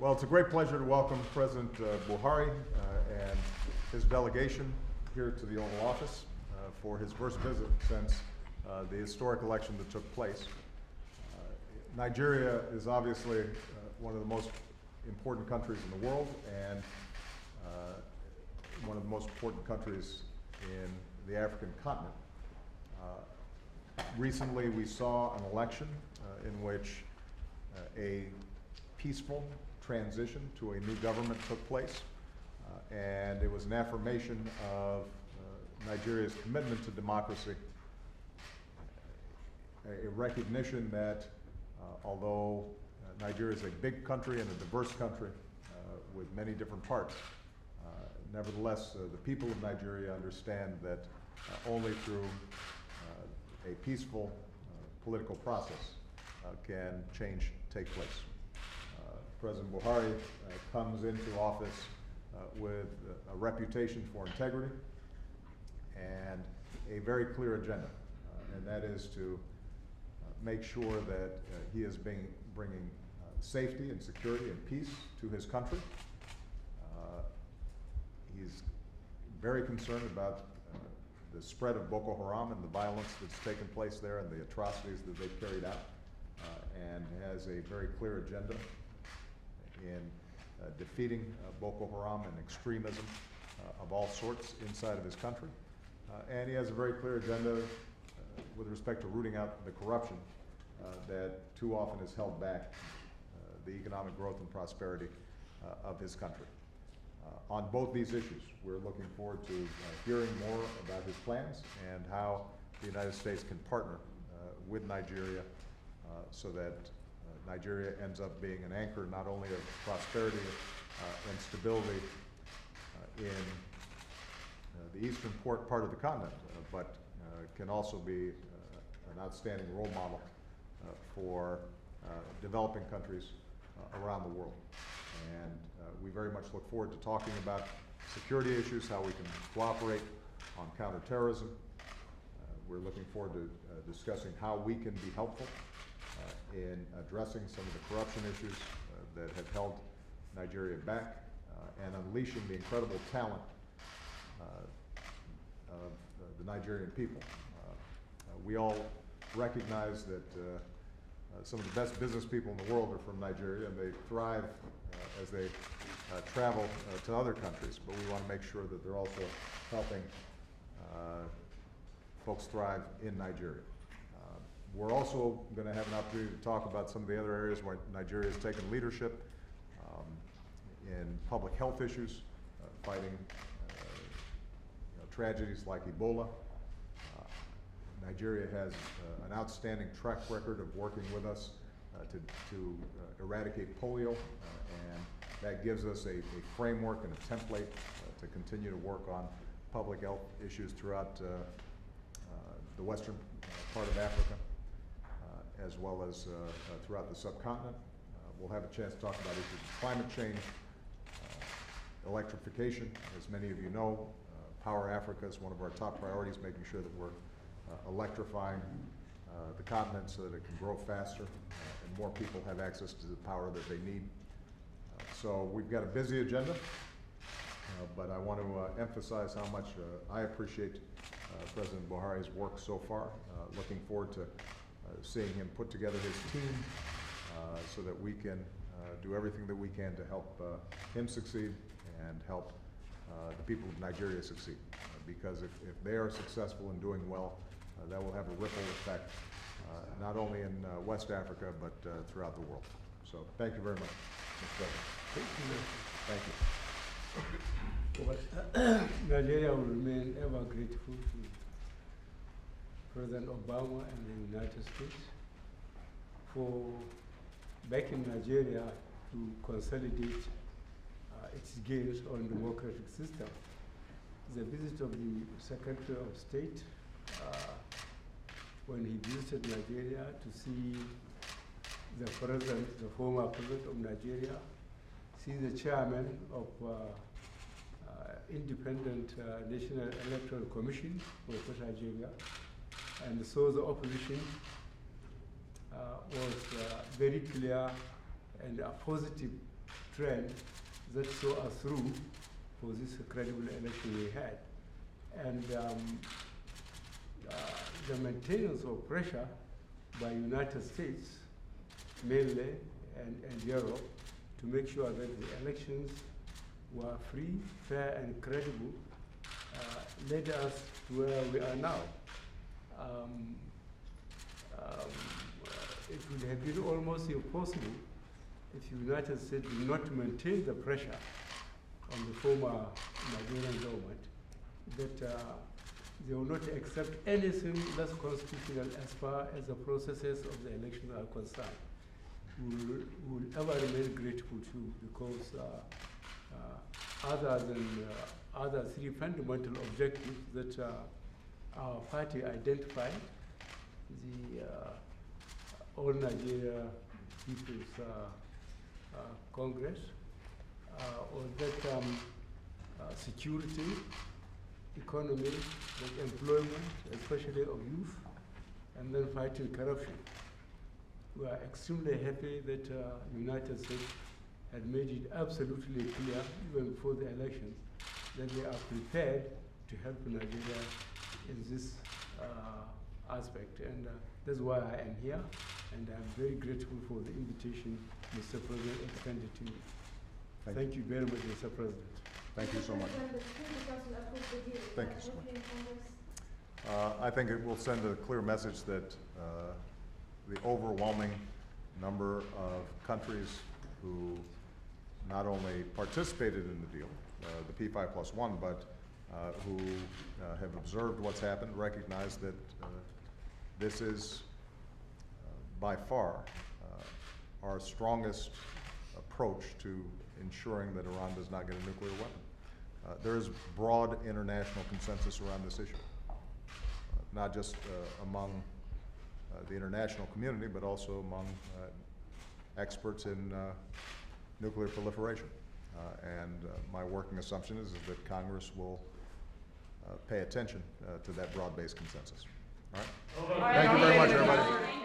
Well, it's a great pleasure to welcome President Buhari and his delegation here to the Oval Office for his first visit since the historic election that took place. Nigeria is obviously one of the most important countries in the world and one of the most important countries in the African continent. Recently, we saw an election in which a peaceful transition to a new government took place, and it was an affirmation of Nigeria's commitment to democracy, a recognition that although Nigeria is a big country and a diverse country with many different parts, nevertheless the people of Nigeria understand that only through a peaceful political process can change take place. President Buhari comes into office with a reputation for integrity and a very clear agenda, and that is to make sure that he is bringing safety and security and peace to his country. He's very concerned about the spread of Boko Haram and the violence that's taken place there and the atrocities that they've carried out, and has a very clear agenda in defeating Boko Haram and extremism of all sorts inside of his country. And he has a very clear agenda with respect to rooting out the corruption that too often has held back the economic growth and prosperity of his country. On both these issues, we're looking forward to hearing more about his plans and how the United States can partner with Nigeria so that Nigeria ends up being an anchor not only of prosperity and stability in the eastern part of the continent, but can also be an outstanding role model for developing countries around the world. And we very much look forward to talking about security issues, how we can cooperate on counterterrorism. We're looking forward to discussing how we can be helpful in addressing some of the corruption issues that have held Nigeria back and unleashing the incredible talent of the Nigerian people. We all recognize that some of the best business people in the world are from Nigeria, and they thrive as they travel to other countries, but we want to make sure that they're also helping folks thrive in Nigeria. We're also going to have an opportunity to talk about some of the other areas where Nigeria has taken leadership in public health issues, fighting tragedies like Ebola. Nigeria has an outstanding track record of working with us to eradicate polio, and that gives us a framework and a template to continue to work on public health issues throughout the western part of Africa, as well as throughout the subcontinent. We'll have a chance to talk about issues of climate change, electrification. As many of you know, Power Africa is one of our top priorities, making sure that we're electrifying the continent so that it can grow faster and more people have access to the power that they need. So we've got a busy agenda, but I want to emphasize how much I appreciate President Buhari's work so far. Looking forward to seeing him put together his team so that we can do everything that we can to help him succeed and help the people of Nigeria succeed. Because if they are successful in doing well, that will have a ripple effect not only in West Africa, but throughout the world. So thank you very much, Mr. President. Thank you. Well, Nigeria will remain ever grateful to President Obama and the United States for backing Nigeria to consolidate its gains on democratic system. The visit of the Secretary of State when he visited Nigeria to see the president, the former president of Nigeria, see the chairman of Independent National Electoral Commission for Nigeria, and so the opposition was very clear and a positive trend that saw us through for this credible election we had. And the maintenance of pressure by United States, mainly, and Europe, to make sure that the elections were free, fair, and credible, led us to where we are now. It would have been almost impossible if the United States did not maintain the pressure on the former Nigerian government that they will not accept anything less constitutional as far as the processes of the election are concerned. We will ever remain grateful to, because other than other three fundamental objectives that our party identified, the All Nigeria People's Congress, or that security, economy, like employment, especially of youth, and then fighting corruption. We are extremely happy that United States had made it absolutely clear, even before the elections, that they are prepared to help Nigeria in this aspect. And that's why I am here, and I'm very grateful for the invitation Mr. President extended to me. Thank you very much, Mr. President. Thank you so much. Thank you so much. I think it will send a clear message that the overwhelming number of countries who not only participated in the deal, the P5+1, but who have observed what's happened, recognize that this is by far our strongest approach to ensuring that Iran does not get a nuclear weapon. There is broad international consensus around this issue, not just among the international community, but also among experts in nuclear proliferation. And my working assumption is that Congress will pay attention to that broad-based consensus. All right? Thank you very much, everybody.